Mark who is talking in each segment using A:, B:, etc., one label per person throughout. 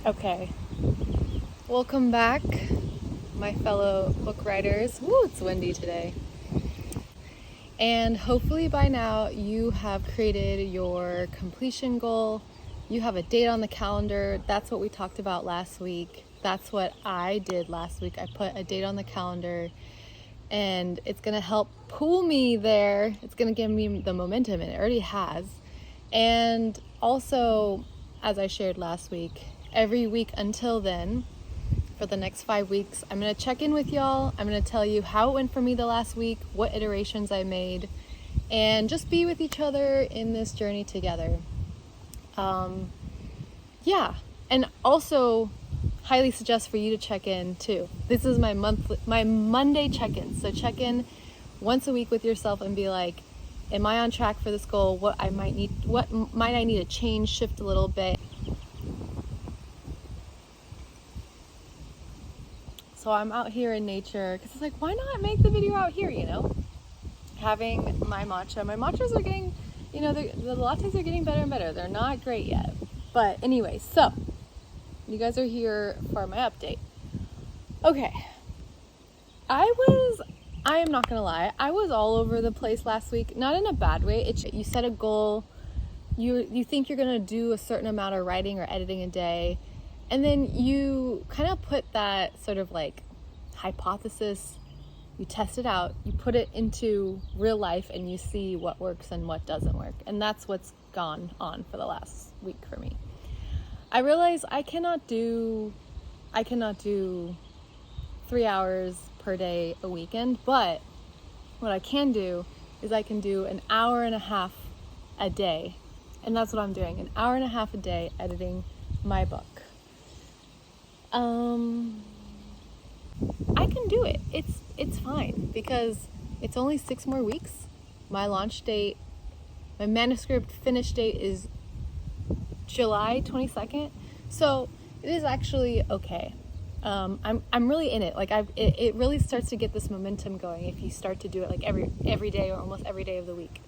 A: Okay, welcome back, my fellow book writers. Woo, it's windy today. And hopefully by now you have created your completion goal. You have a date on the calendar. That's what we talked about last week. That's what I did last week. I put a date on the calendar and it's gonna help pull me there. It's gonna give me the momentum, and it already has. And also, as I shared last week, every week until then, for the next 5 weeks, I'm going to check in with y'all. I'm going to tell you how it went for me the last week, what iterations I made, and just be with each other in this journey together. And also highly suggest for you to check in too. This is my Monday check-in. So check in once a week with yourself and be like, am I on track for this goal? What might I need to change, shift a little bit? So I'm out here in nature because it's like, why not make the video out here, Having my matcha. My matchas are getting, the lattes are getting better and better. They're not great yet. But anyway, so you guys are here for my update. Okay. I am not going to lie. I was all over the place last week. Not in a bad way. You set a goal. You think you're going to do a certain amount of writing or editing a day. And then you kind of put that sort of like hypothesis, you test it out, you put it into real life, and you see what works and what doesn't work. And that's what's gone on for the last week for me. I realize I cannot do 3 hours per day a weekend, but what I can do is I can do an hour and a half a day. And that's what I'm doing, an hour and a half a day editing my book. I can do it. It's fine because it's only 6 more weeks. My manuscript finish date is July 22nd. So it is actually okay. I'm really in it. Like it really starts to get this momentum going if you start to do it like every day or almost every day of the week.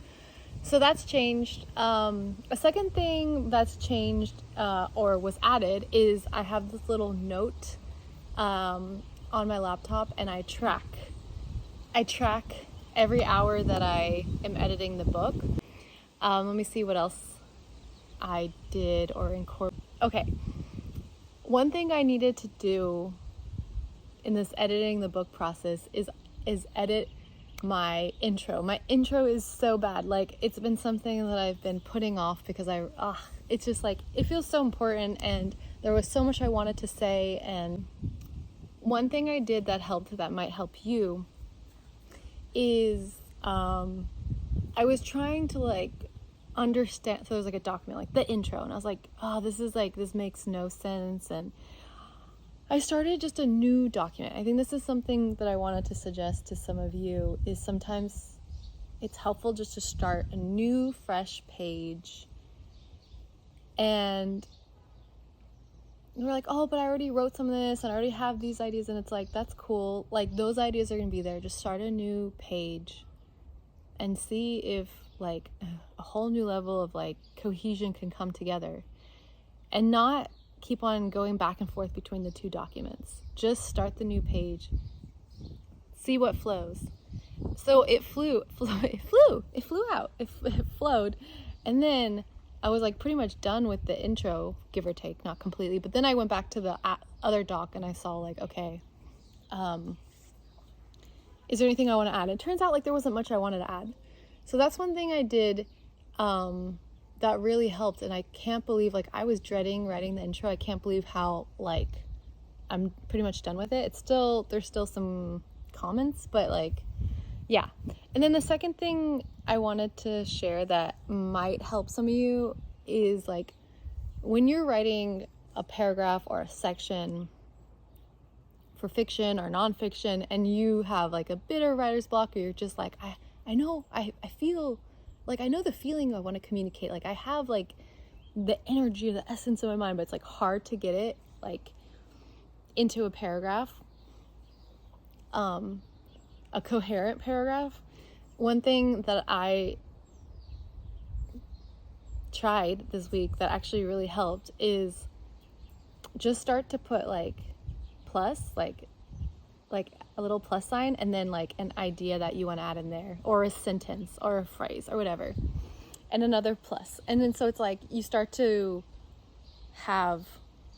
A: So that's changed. A second thing that's changed or was added is I have this little note on my laptop, and I track every hour that I am editing the book. Let me see what else I did or incorporated. Okay. One thing I needed to do in this editing the book process is edit my intro. My intro is so bad. Like, it's been something that I've been putting off because it's just like, it feels so important, and there was so much I wanted to say. And one thing I did that helped, that might help you, is I was trying to like understand. So there's like a document, like the intro, and I was like, this makes no sense. And I started just a new document. I think this is something that I wanted to suggest to some of you, is sometimes it's helpful just to start a new, fresh page. And we're like, oh, but I already wrote some of this and I already have these ideas. And it's like, that's cool. Like, those ideas are going to be there. Just start a new page and see if like a whole new level of like cohesion can come together, and not keep on going back and forth between the two documents. Just start the new page, see what flows. So it flowed, and then I was like pretty much done with the intro, give or take, not completely. But then I went back to the other doc and I saw like, okay, is there anything I want to add? It turns out like there wasn't much I wanted to add. So that's one thing I did that really helped. And I can't believe, like, I was dreading writing the intro. I can't believe how like I'm pretty much done with it. There's still some comments, but like, yeah. And then the second thing I wanted to share that might help some of you is like, when you're writing a paragraph or a section for fiction or nonfiction, and you have like a bit of writer's block, or you're just like, I feel like I know the feeling I want to communicate. Like, I have like the energy, the essence of my mind, but it's like hard to get it like into a paragraph, a coherent paragraph. One thing that I tried this week that actually really helped is just start to put like plus, like a little plus sign, and then like an idea that you want to add in there, or a sentence or a phrase or whatever, and another plus. And then so it's like you start to have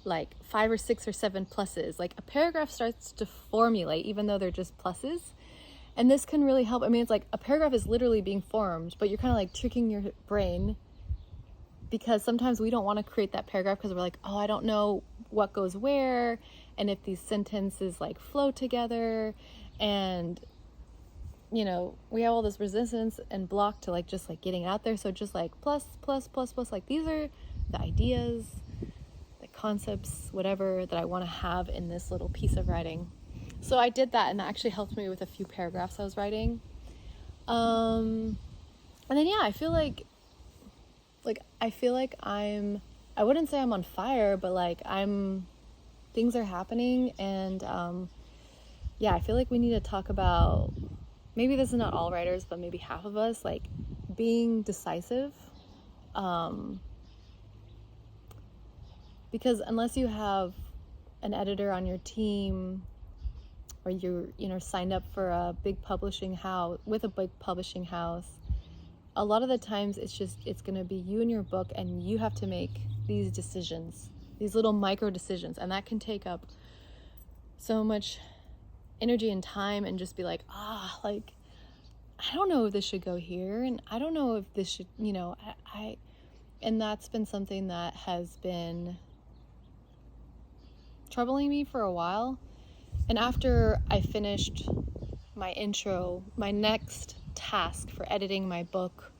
A: like 5 or 6 or 7 pluses. Like a paragraph starts to formulate even though they're just pluses. And this can really help. I mean, it's like a paragraph is literally being formed, but you're kind of like tricking your brain, because sometimes we don't want to create that paragraph because we're like, oh, I don't know what goes where, and if these sentences like flow together, and you know, we have all this resistance and block to like just like getting out there. So just like plus, like these are the ideas, the concepts, whatever that I want to have in this little piece of writing. So I did that, and that actually helped me with a few paragraphs I was writing. And then yeah, I feel like I wouldn't say I'm on fire, but like things are happening, and yeah, I feel like we need to talk about, maybe this is not all writers, but maybe half of us, like being decisive. Because unless you have an editor on your team, or you're, you know, signed up for a big publishing house, a lot of the times it's going to be you and your book, and you have to make these decisions, these little micro decisions, and that can take up so much energy and time, and just be like, like, I don't know if this should go here, and I don't know if this should, you know, and that's been something that has been troubling me for a while. And after I finished my intro, my next task for editing my book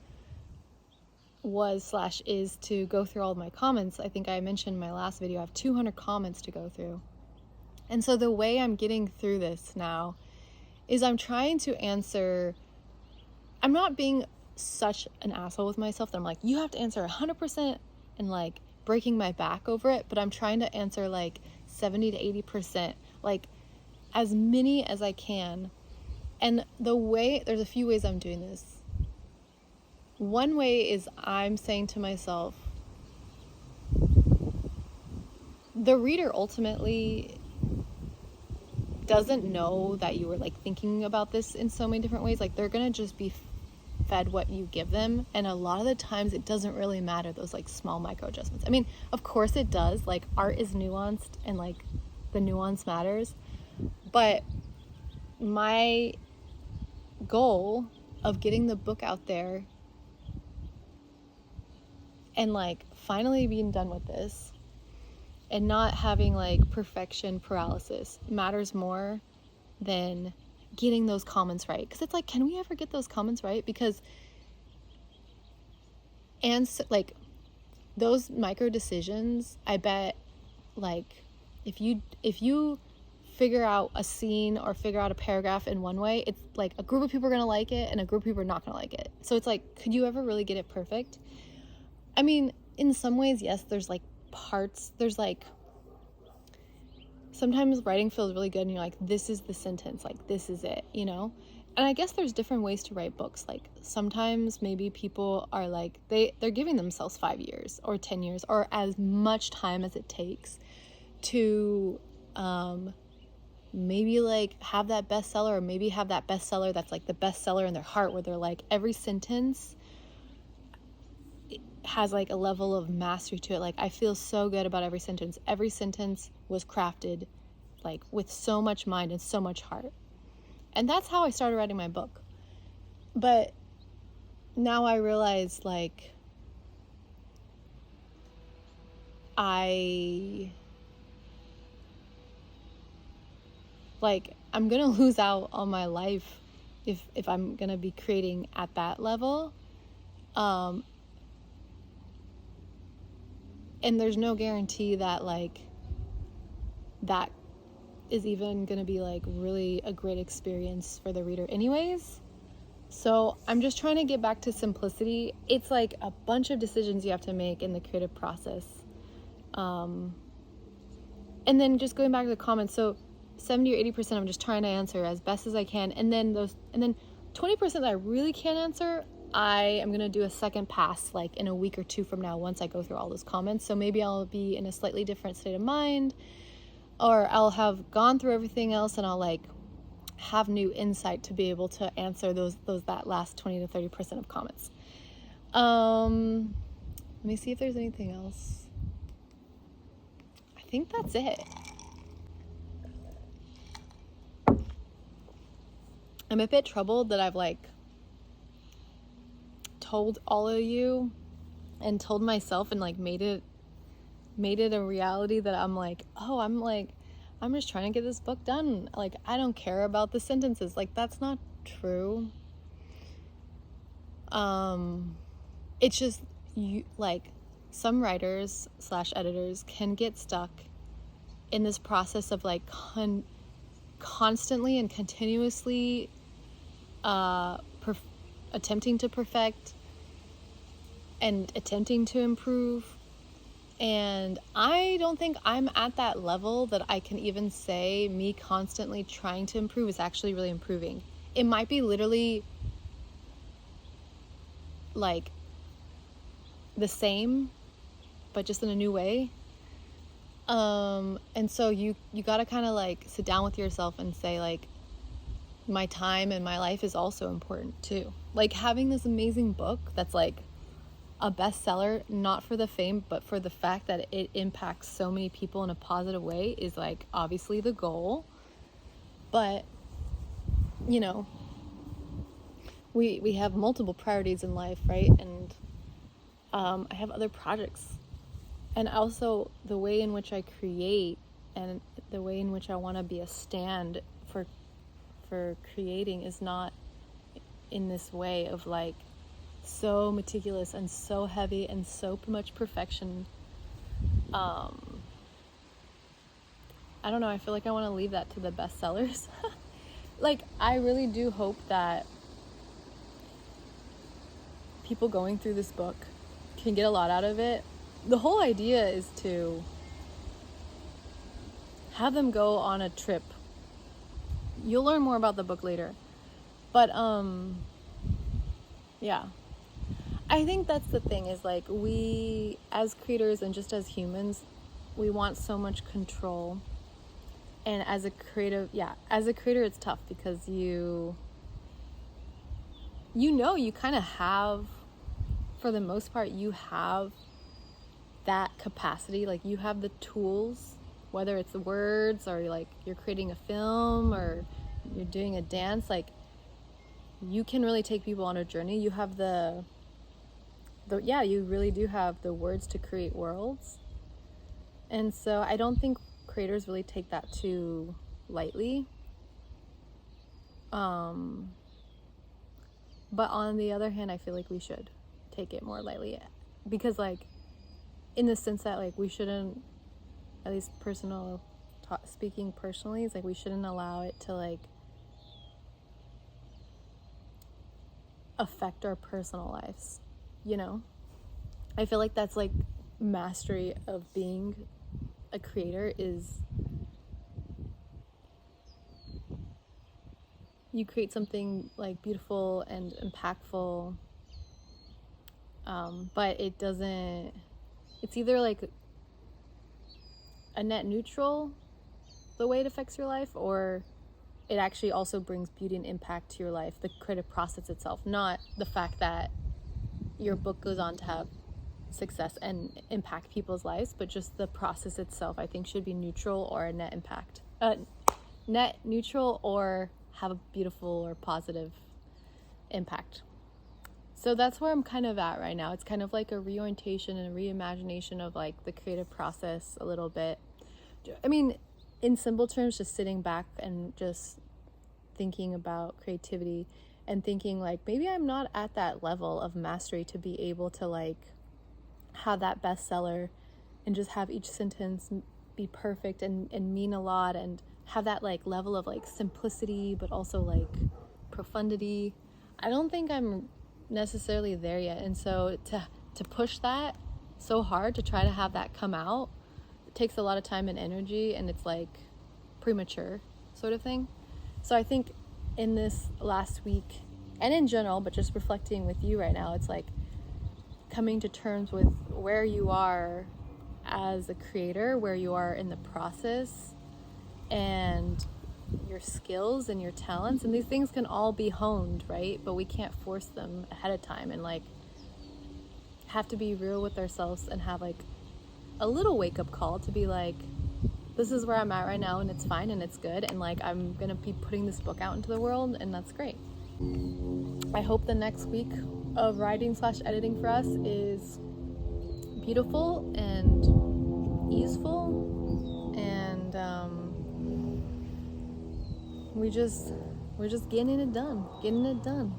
A: is to go through all of my comments. I think I mentioned in my last video, I have 200 comments to go through. And so the way I'm getting through this now is I'm trying to answer, I'm not being such an asshole with myself that I'm like, you have to answer 100% and like breaking my back over it, but I'm trying to answer like 70 to 80%, like as many as I can. And there's a few ways I'm doing this. One way is I'm saying to myself, the reader ultimately doesn't know that you were like thinking about this in so many different ways. Like they're gonna just be fed what you give them, and a lot of the times it doesn't really matter, those like small micro adjustments. I mean, of course it does, like art is nuanced, and like the nuance matters, but my goal of getting the book out there and like finally being done with this and not having like perfection paralysis matters more than getting those comments right. Because it's like, can we ever get those comments right? Because like those micro decisions, I bet like if you figure out a scene or figure out a paragraph in one way, it's like a group of people are going to like it and a group of people are not going to like it. So it's like, could you ever really get it perfect? I mean, in some ways, yes, there's like parts, there's like, sometimes writing feels really good and you're like, this is the sentence, like this is it, you know? And I guess there's different ways to write books. Like sometimes maybe people are like, they're giving themselves 5 years or 10 years or as much time as it takes to maybe like have that bestseller, or maybe have that bestseller that's like the bestseller in their heart, where they're like, every sentence has like a level of mastery to it. Like I feel so good about every sentence. Every sentence was crafted like with so much mind and so much heart. And that's how I started writing my book. But now I realize like I'm gonna lose out on my life if I'm gonna be creating at that level. And there's no guarantee that like that is even gonna be like really a great experience for the reader anyways. So I'm just trying to get back to simplicity. It's like a bunch of decisions you have to make in the creative process. And then just going back to the comments, so 70 or 80% I'm just trying to answer as best as I can, and then 20% that I really can't answer, I am going to do a second pass like in a week or two from now once I go through all those comments. So maybe I'll be in a slightly different state of mind, or I'll have gone through everything else and I'll like have new insight to be able to answer that last 20 to 30% of comments. Let me see if there's anything else. I think that's it. I'm a bit troubled that I've like told all of you and told myself and like made it a reality that I'm just trying to get this book done. Like, I don't care about the sentences. Like, that's not true. It's just you, like, some writers / editors can get stuck in this process of like constantly and continuously attempting to perfect and attempting to improve. And I don't think I'm at that level that I can even say me constantly trying to improve is actually really improving. It might be literally like the same, but just in a new way. And so you gotta kind of like sit down with yourself and say like, my time and my life is also important too. Like, having this amazing book that's like a bestseller, not for the fame, but for the fact that it impacts so many people in a positive way, is like obviously the goal. But you know, we have multiple priorities in life, right? And I have other projects, and also the way in which I create and the way in which I want to be a stand for creating is not in this way of like so meticulous and so heavy and so much perfection. I don't know, I feel like I want to leave that to the bestsellers. Like, I really do hope that people going through this book can get a lot out of it. The whole idea is to have them go on a trip. You'll learn more about the book later. But yeah. I think that's the thing, is like, we as creators and just as humans, we want so much control. And as a creator, it's tough because you kind of have, for the most part, you have that capacity. Like, you have the tools, whether it's the words or like you're creating a film or you're doing a dance, like you can really take people on a journey. You have you really do have the words to create worlds. And so I don't think creators really take that too lightly. But on the other hand, I feel like we should take it more lightly, because like, in the sense that like we shouldn't, at least speaking personally, it's like we shouldn't allow it to like affect our personal lives, you know? I feel like that's like mastery of being a creator, is you create something like beautiful and impactful, but it's either like a net neutral, the way it affects your life, or it actually also brings beauty and impact to your life, the creative process itself, not the fact that your book goes on to have success and impact people's lives, but just the process itself, I think, should be neutral or a net impact. Net neutral or have a beautiful or positive impact. So that's where I'm kind of at right now. It's kind of like a reorientation and a reimagination of like the creative process a little bit. I mean, in simple terms, just sitting back and just thinking about creativity and thinking like, maybe I'm not at that level of mastery to be able to like have that bestseller and just have each sentence be perfect and mean a lot, and have that like level of like simplicity but also like profundity. I don't think I'm necessarily there yet, and so to push that so hard to try to have that come out, it takes a lot of time and energy, and it's like premature sort of thing. So I think in this last week and in general, but just reflecting with you right now, it's like coming to terms with where you are as a creator, where you are in the process, and your skills and your talents. And these things can all be honed, right? But we can't force them ahead of time, and like have to be real with ourselves and have like a little wake-up call to be like, this is where I'm at right now, and it's fine and it's good, and like I'm gonna be putting this book out into the world, and that's great. I hope the next week of writing/editing for us is beautiful and easeful, and we're just getting it done.